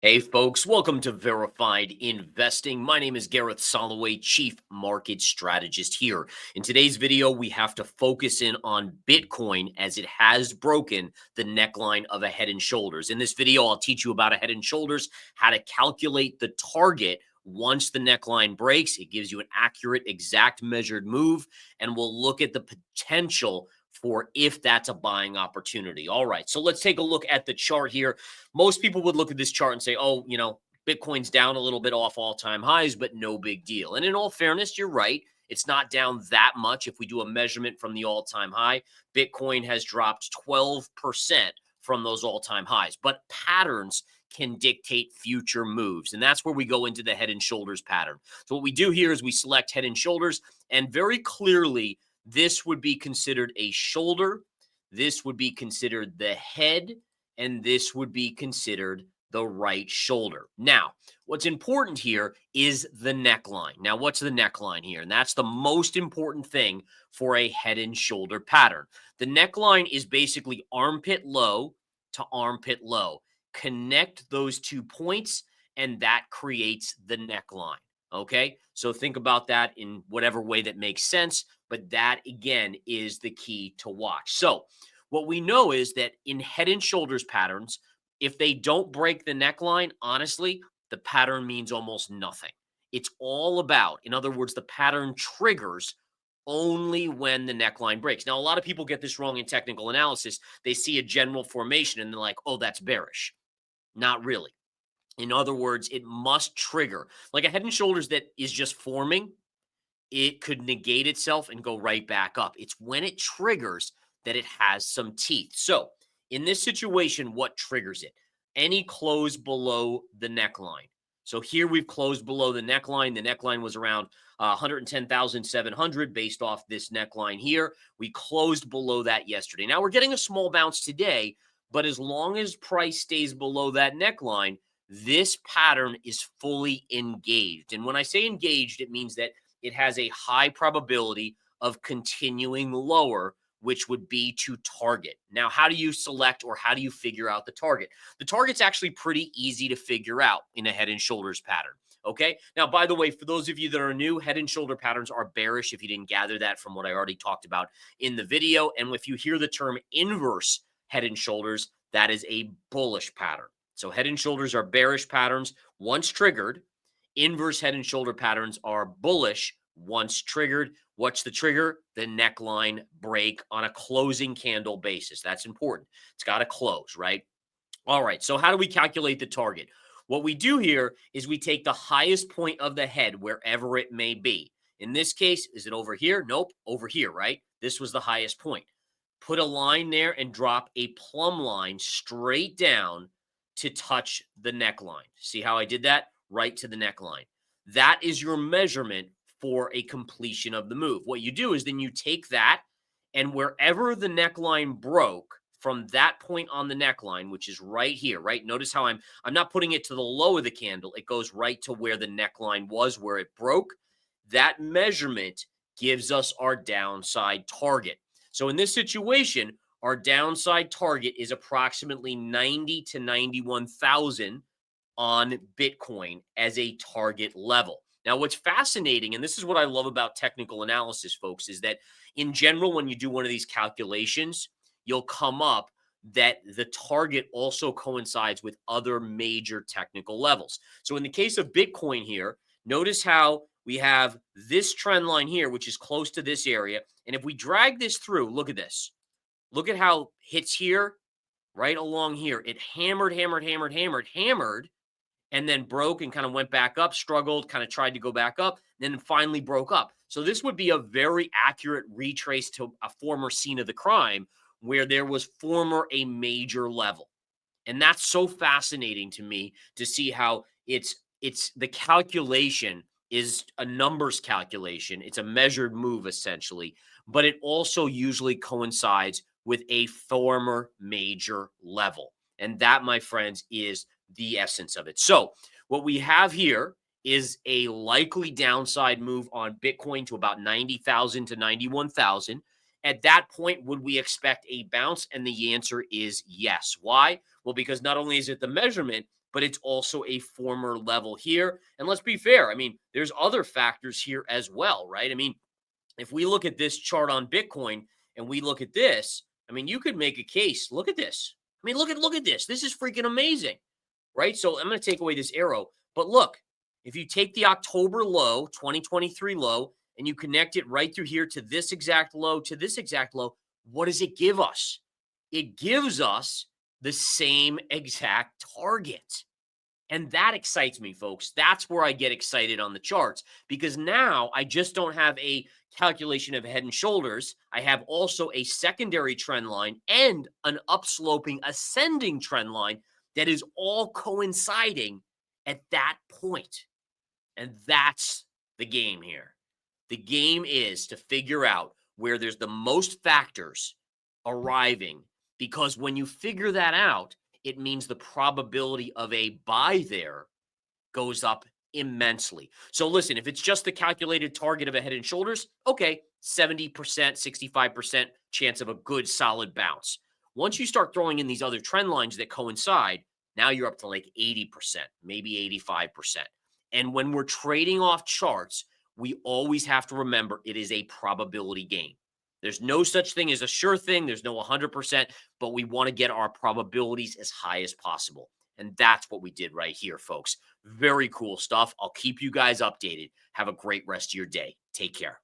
Hey folks, welcome to Verified Investing. My name is Gareth Soloway, Chief Market Strategist here. In today's video, we have to focus in on Bitcoin as it has broken the neckline of a Head and Shoulders. In this video, I'll teach you about a Head and Shoulders, how to calculate the target once the neckline breaks. It gives you an accurate, exact measured move, and we'll look at the potential for if that's a buying opportunity. All right, so let's take a look at the chart here. Most people would look at this chart and say, oh, Bitcoin's down a little bit off all-time highs, but no big deal. And in all fairness, you're right. It's not down that much. If we do a measurement from the all-time high, Bitcoin has dropped 12% from those all-time highs. But patterns can dictate future moves. And that's where we go into the Head and Shoulders pattern. So what we do here is we select Head and Shoulders, and very clearly, this would be considered a shoulder. This would be considered the head, and this would be considered the right shoulder. Now, what's important here is the neckline. Now, what's the neckline here? And that's the most important thing for a head and shoulder pattern. The neckline is basically armpit low to armpit low. Connect those 2 points, and that creates the neckline. Okay, so think about that in whatever way that makes sense, but that again is the key to watch. So, what we know is that in Head and Shoulders patterns, if they don't break the neckline, honestly, the pattern means almost nothing. It's all about, in other words, the pattern triggers only when the neckline breaks. Now, a lot of people get this wrong in technical analysis. They see a general formation and they're like, oh, that's bearish. Not really. In other words, it must trigger. Like a Head and Shoulders that is just forming, it could negate itself and go right back up. It's when it triggers that it has some teeth. So in this situation, what triggers it? Any close below the neckline. So here we've closed below the neckline. The neckline was around 110,700 based off this neckline here. We closed below that yesterday. Now we're getting a small bounce today, but as long as price stays below that neckline, this pattern is fully engaged. And when I say engaged, it means that it has a high probability of continuing lower, which would be to target. Now, how do you select or how do you figure out the target? The target's actually pretty easy to figure out in a Head and Shoulders pattern. Okay. Now, by the way, for those of you that are new, Head and Shoulder patterns are bearish if you didn't gather that from what I already talked about in the video. And if you hear the term inverse Head and Shoulders, that is a bullish pattern. So Head and Shoulders are bearish patterns once triggered. Inverse Head and Shoulder patterns are bullish once triggered. What's the trigger? The neckline break on a closing candle basis. That's important. It's got to close, right? All right. So how do we calculate the target? What we do here is we take the highest point of the head, wherever it may be. In this case, is it over here? Nope, over here, right? This was the highest point. Put a line there and drop a plumb line straight down to touch the neckline. See how I did that? Right to the neckline. That is your measurement for a completion of the move. What you do is then you take that, and wherever the neckline broke from that point on the neckline, which is right here, right? Notice how I'm not putting it to the low of the candle. It goes right to where the neckline was, where it broke. That measurement gives us our downside target. So in this situation, our downside target is approximately 90 to 91,000 on Bitcoin as a target level. Now, what's fascinating, and this is what I love about technical analysis, folks, is that in general, when you do one of these calculations, you'll come up that the target also coincides with other major technical levels. So in the case of Bitcoin here, notice how we have this trend line here, which is close to this area. And if we drag this through, look at this. Look at how hits here, right along here. It hammered, and then broke and kind of went back up, struggled, kind of tried to go back up, then finally broke up. So this would be a very accurate retrace to a former scene of the crime where there was former a major level. And that's so fascinating to me to see how it's the calculation is a numbers calculation. It's a measured move essentially, but it also usually coincides with a former major level. And that, my friends, is the essence of it. So what we have here is a likely downside move on Bitcoin to about 90,000 to 91,000. At that point, would we expect a bounce? And the answer is yes. Why? Well, because not only is it the measurement, but it's also a former level here. And let's be fair. I mean, there's other factors here as well, right? I mean, if we look at this chart on Bitcoin and we look at this, I mean, you could make a case. Look at this. I mean, look at this. This is freaking amazing, right? So I'm going to take away this arrow. But look, if you take the October low, 2023 low, and you connect it right through here to this exact low, to this exact low, what does it give us? It gives us the same exact target. And that excites me, folks. That's where I get excited on the charts because now I just don't have a calculation of head and shoulders. I have also a secondary trend line and an upsloping ascending trend line that is all coinciding at that point. And that's the game here. The game is to figure out where there's the most factors arriving because when you figure that out, it means the probability of a buy there goes up immensely. So listen, if it's just the calculated target of a head and shoulders, okay, 70%, 65% chance of a good solid bounce. Once you start throwing in these other trend lines that coincide, now you're up to like 80%, maybe 85%. And when we're trading off charts, we always have to remember it is a probability game. There's no such thing as a sure thing. There's no 100%, but we want to get our probabilities as high as possible. And that's what we did right here, folks. Very cool stuff. I'll keep you guys updated. Have a great rest of your day. Take care.